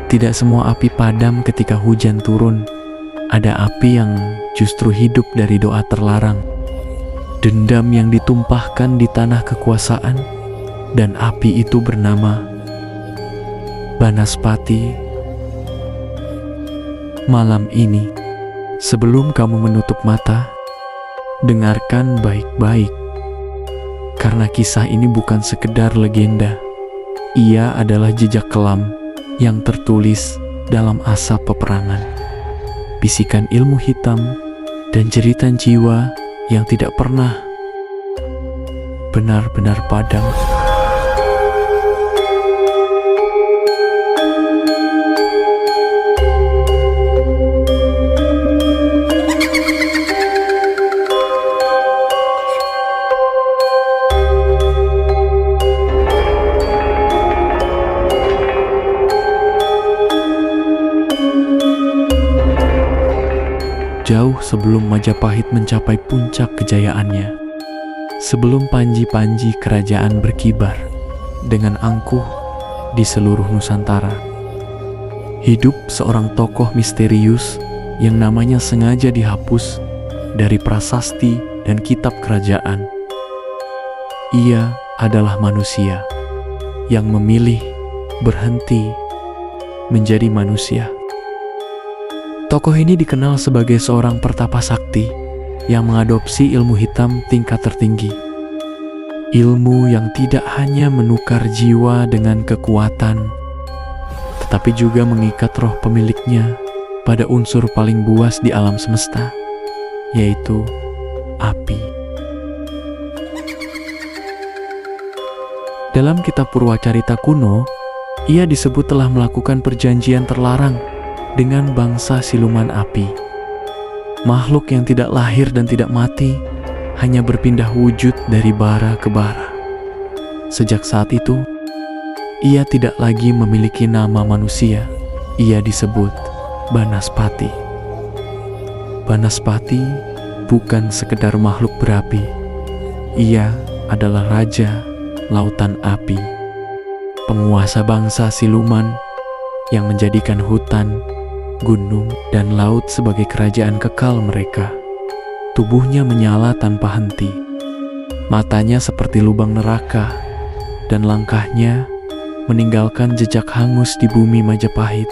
Tidak semua api padam ketika hujan turun. Ada api yang justru hidup dari doa terlarang. Dendam yang ditumpahkan di tanah kekuasaan, dan api itu bernama Banaspati. Malam ini, sebelum kamu menutup mata, dengarkan baik-baik. Karena kisah ini bukan sekedar legenda. Ia adalah jejak kelam yang tertulis dalam asap peperangan, bisikan ilmu hitam, dan jeritan jiwa yang tidak pernah benar-benar padam. Jauh sebelum Majapahit mencapai puncak kejayaannya, sebelum panji-panji kerajaan berkibar dengan angkuh di seluruh Nusantara, hidup seorang tokoh misterius yang namanya sengaja dihapus dari prasasti dan kitab kerajaan. Ia adalah manusia yang memilih berhenti menjadi manusia. Tokoh ini dikenal sebagai seorang pertapa sakti yang mengadopsi ilmu hitam tingkat tertinggi. Ilmu yang tidak hanya menukar jiwa dengan kekuatan, tetapi juga mengikat roh pemiliknya pada unsur paling buas di alam semesta, yaitu api. Dalam kitab Purwacarita kuno, ia disebut telah melakukan perjanjian terlarang dengan bangsa siluman api. Makhluk yang tidak lahir dan tidak mati, hanya berpindah wujud dari bara ke bara. Sejak saat itu, ia tidak lagi memiliki nama manusia. Ia disebut Banaspati. Banaspati bukan sekedar makhluk berapi. Ia adalah raja lautan api, penguasa bangsa siluman yang menjadikan hutan, gunung, dan laut sebagai kerajaan kekal mereka. Tubuhnya menyala tanpa henti, matanya seperti lubang neraka, dan langkahnya meninggalkan jejak hangus di bumi Majapahit.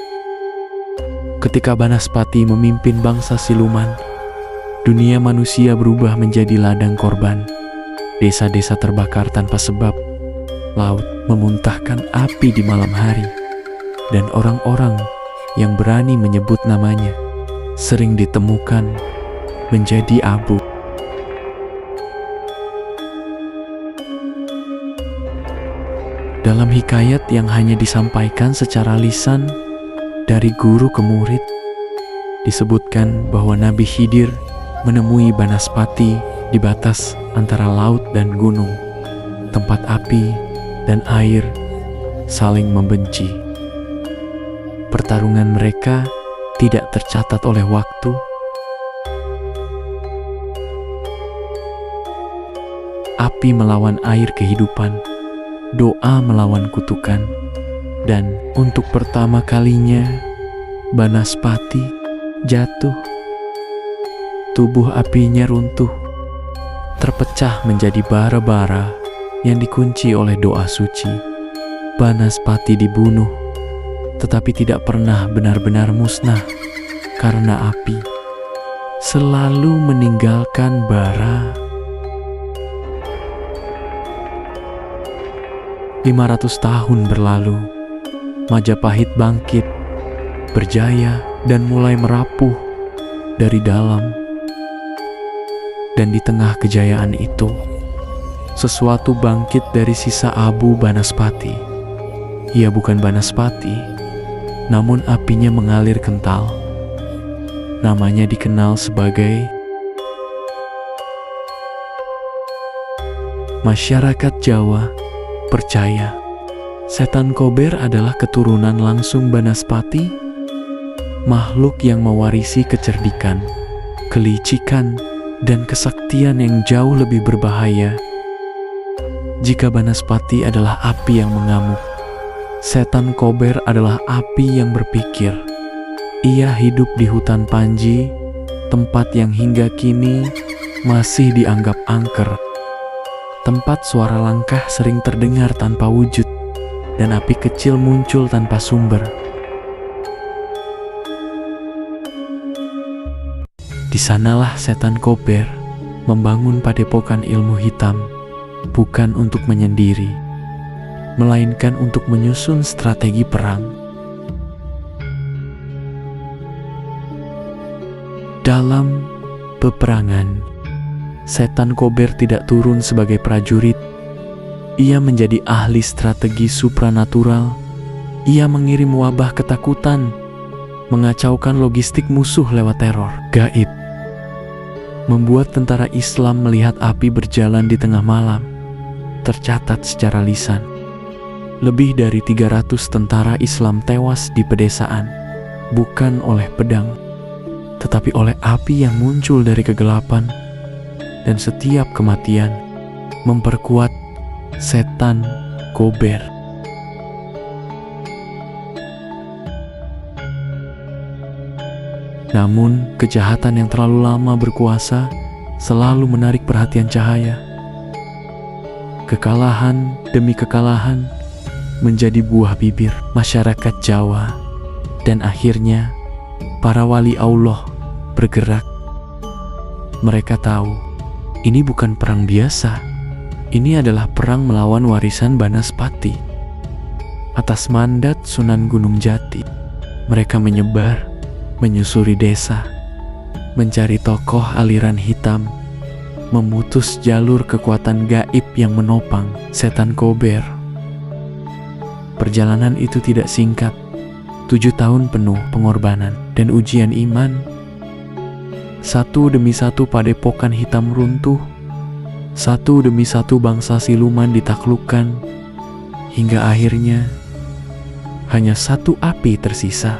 Ketika Banaspati memimpin bangsa siluman, dunia manusia berubah menjadi ladang korban. Desa-desa terbakar tanpa sebab, laut memuntahkan api di malam hari, dan orang-orang yang berani menyebut namanya sering ditemukan menjadi abu. Dalam hikayat yang hanya disampaikan secara lisan dari guru ke murid, disebutkan bahwa Nabi Khidir menemui Banaspati di batas antara laut dan gunung, tempat api dan air saling membenci. Pertarungan mereka tidak tercatat oleh waktu. Api melawan air kehidupan, doa melawan kutukan, dan untuk pertama kalinya Banaspati jatuh. Tubuh apinya runtuh, terpecah menjadi bara-bara yang dikunci oleh doa suci. Banaspati dibunuh, tetapi tidak pernah benar-benar musnah, karena api selalu meninggalkan bara. 500 tahun berlalu, Majapahit bangkit, berjaya, dan mulai merapuh dari dalam. Dan di tengah kejayaan itu, sesuatu bangkit dari sisa abu Banaspati. Ia bukan Banaspati, namun apinya mengalir kental. Namanya dikenal sebagai masyarakat Jawa percaya setan Kober adalah keturunan langsung Banaspati, makhluk yang mewarisi kecerdikan, kelicikan, dan kesaktian yang jauh lebih berbahaya. Jika Banaspati adalah api yang mengamuk, Setan Kober adalah api yang berpikir. Ia hidup di hutan Panji, tempat yang hingga kini masih dianggap angker. Tempat suara langkah sering terdengar tanpa wujud, dan api kecil muncul tanpa sumber. Di sanalah setan Kober membangun padepokan ilmu hitam, bukan untuk menyendiri, melainkan untuk menyusun strategi perang. Dalam peperangan, setan Kober tidak turun sebagai prajurit. Ia menjadi ahli strategi supranatural. Ia mengirim wabah ketakutan, mengacaukan logistik musuh lewat teror gaib, membuat tentara Islam melihat api berjalan di tengah malam. Tercatat secara lisan, lebih dari 300 tentara Islam tewas di pedesaan, bukan oleh pedang, tetapi oleh api yang muncul dari kegelapan. Dan setiap kematian memperkuat setan Kober. Namun, kejahatan yang terlalu lama berkuasa selalu menarik perhatian cahaya. Kekalahan demi kekalahan menjadi buah bibir masyarakat Jawa, dan akhirnya para wali Allah bergerak. Mereka tahu ini bukan perang biasa. Ini adalah perang melawan warisan Banaspati. Atas mandat Sunan Gunung Jati, mereka menyebar, menyusuri desa, mencari tokoh aliran hitam, memutus jalur kekuatan gaib yang menopang setan Kober. Perjalanan itu tidak singkat. 7 tahun penuh pengorbanan dan ujian iman. Satu demi satu padepokan hitam runtuh, satu demi satu bangsa siluman ditaklukkan, hingga akhirnya hanya satu api tersisa.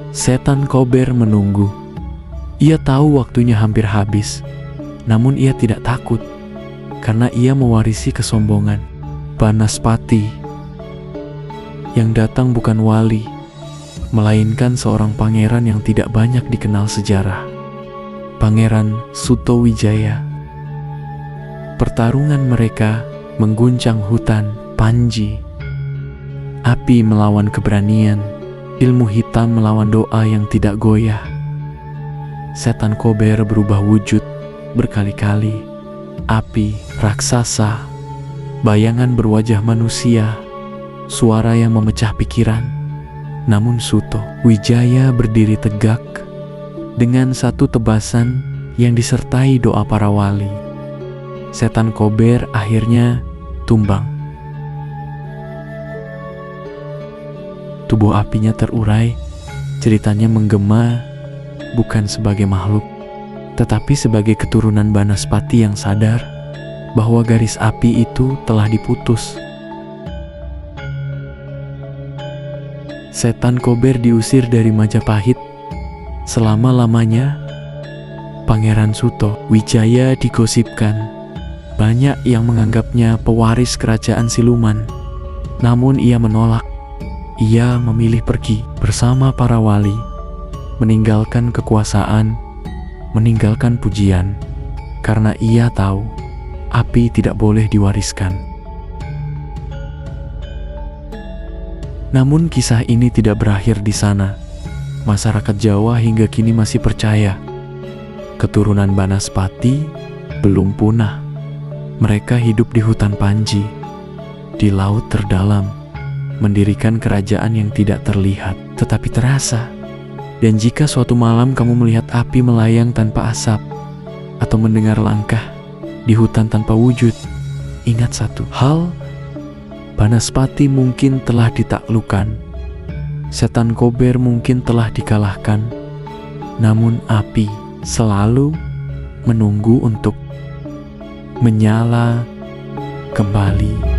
Setan Kober menunggu. Ia tahu waktunya hampir habis, namun ia tidak takut, karena ia mewarisi kesombongan Banaspati. Yang datang bukan wali, melainkan seorang pangeran yang tidak banyak dikenal sejarah, Pangeran Sutowijaya. Pertarungan mereka mengguncang hutan Panji. Api melawan keberanian, ilmu hitam melawan doa yang tidak goyah. Setan Kober berubah wujud berkali-kali. Api, raksasa, bayangan berwajah manusia, suara yang memecah pikiran. Namun Sutowijaya berdiri tegak dengan satu tebasan yang disertai doa para wali. Setan Kober akhirnya tumbang. Tubuh apinya terurai. Ceritanya menggema bukan sebagai makhluk, tetapi sebagai keturunan Banaspati yang sadar bahwa garis api itu telah diputus. Setan Kober diusir dari Majapahit. Selama-lamanya, Pangeran Sutowijaya digosipkan. Banyak yang menganggapnya pewaris kerajaan siluman. Namun ia menolak. Ia memilih pergi bersama para wali, meninggalkan kekuasaan, meninggalkan pujian, karena ia tahu api tidak boleh diwariskan. Namun kisah ini tidak berakhir di sana. Masyarakat Jawa hingga kini masih percaya keturunan Banaspati belum punah. Mereka hidup di hutan Panji, di laut terdalam, mendirikan kerajaan yang tidak terlihat tetapi terasa. Dan jika suatu malam kamu melihat api melayang tanpa asap, atau mendengar langkah di hutan tanpa wujud, ingat satu hal: Banaspati mungkin telah ditaklukkan, setan Kober mungkin telah dikalahkan, namun api selalu menunggu untuk menyala kembali.